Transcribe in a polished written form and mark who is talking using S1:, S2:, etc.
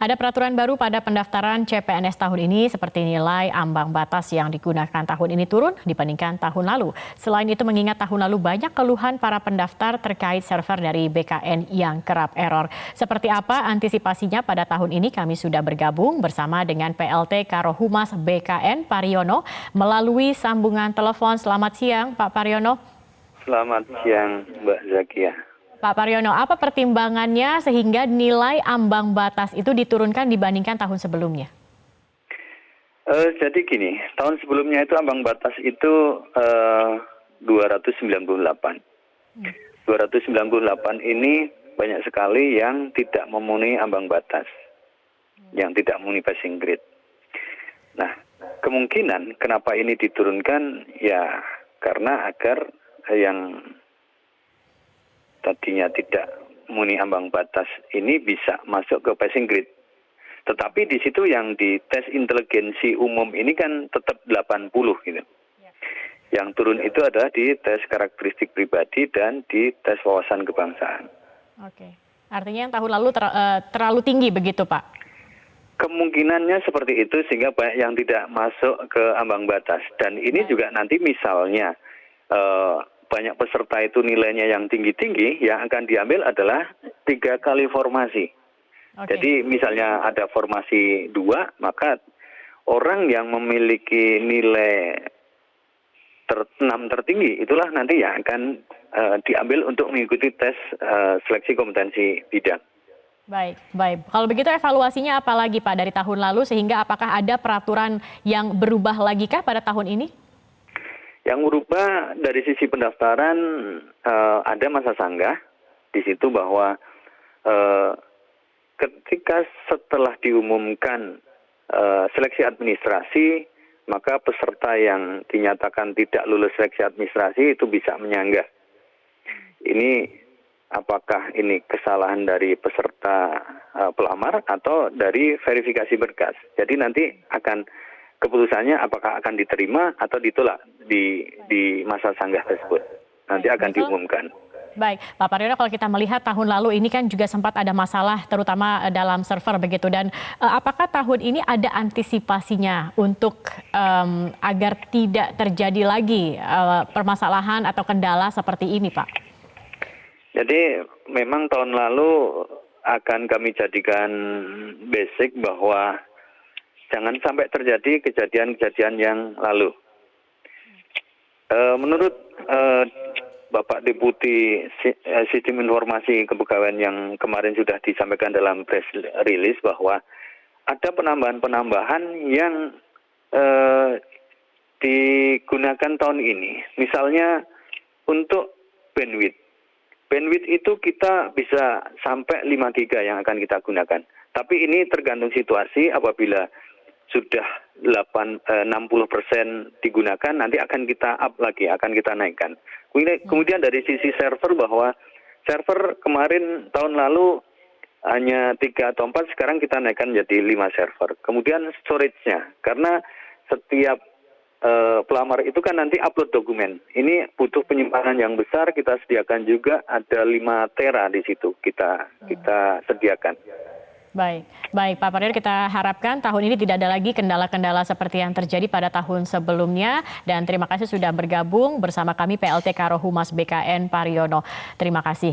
S1: Ada peraturan baru pada pendaftaran CPNS tahun ini seperti nilai ambang batas yang digunakan tahun ini turun dibandingkan tahun lalu. Selain itu mengingat tahun lalu banyak keluhan para pendaftar terkait server dari BKN yang kerap error. Seperti apa antisipasinya pada tahun ini kami sudah bergabung bersama dengan PLT Karohumas BKN Pariono melalui sambungan telepon. Selamat siang Pak Pariono.
S2: Selamat siang Mbak Zakia.
S1: Pak Pariono, apa pertimbangannya sehingga nilai ambang batas itu diturunkan dibandingkan tahun sebelumnya?
S2: Jadi gini, tahun sebelumnya itu ambang batas itu 298. 298 ini banyak sekali yang tidak memenuhi ambang batas, yang tidak memenuhi passing grade. Nah, kemungkinan kenapa ini diturunkan ya karena agar yang tadinya tidak memenuhi ambang batas ini bisa masuk ke passing grade. Tetapi di situ yang di tes inteligensi umum ini kan tetap 80 gitu. Yang turun itu adalah di tes karakteristik pribadi dan di tes wawasan kebangsaan.
S1: Oke, artinya yang tahun lalu terlalu tinggi begitu Pak?
S2: Kemungkinannya seperti itu sehingga banyak yang tidak masuk ke ambang batas. Dan ini juga nanti misalnya banyak peserta itu nilainya yang tinggi-tinggi, yang akan diambil adalah 3 kali formasi. Jadi misalnya ada formasi 2, maka orang yang memiliki nilai 6 tertinggi, itulah nanti yang akan diambil untuk mengikuti tes seleksi kompetensi bidang.
S1: Baik. Kalau begitu evaluasinya apa lagi Pak dari tahun lalu sehingga apakah ada peraturan yang berubah lagi kah pada tahun ini?
S2: Yang berubah dari sisi pendaftaran ada masa sanggah di situ bahwa ketika setelah diumumkan seleksi administrasi, maka peserta yang dinyatakan tidak lulus seleksi administrasi itu bisa menyanggah. Ini apakah ini kesalahan dari peserta pelamar atau dari verifikasi berkas. Jadi nanti akan keputusannya apakah akan diterima atau ditolak di masa sanggah tersebut. Nanti akan diumumkan.
S1: Baik, Pak Pariono, kalau kita melihat tahun lalu ini kan juga sempat ada masalah terutama dalam server begitu. Dan apakah tahun ini ada antisipasinya untuk agar tidak terjadi lagi permasalahan atau kendala seperti ini Pak?
S2: Jadi memang tahun lalu akan kami jadikan basic bahwa jangan sampai terjadi kejadian-kejadian yang lalu. Menurut Bapak Deputi Sistem Informasi Kepegawaian yang kemarin sudah disampaikan dalam press release bahwa ada penambahan-penambahan yang digunakan tahun ini. Misalnya untuk bandwidth. Bandwidth itu kita bisa sampai 5 giga yang akan kita gunakan. Tapi ini tergantung situasi. Apabila sudah 60% digunakan, nanti akan kita up lagi, akan kita naikkan. Kemudian dari sisi server bahwa server kemarin tahun lalu hanya 3 atau 4, sekarang kita naikkan jadi 5 server. Kemudian storage-nya, karena setiap pelamar itu kan nanti upload dokumen. Ini butuh penyimpanan yang besar, kita sediakan juga ada 5 tera di situ kita sediakan.
S1: Baik Pak Pariono, kita harapkan tahun ini tidak ada lagi kendala-kendala seperti yang terjadi pada tahun sebelumnya. Dan terima kasih sudah bergabung bersama kami PLT Karohumas BKN Pariono. Terima kasih.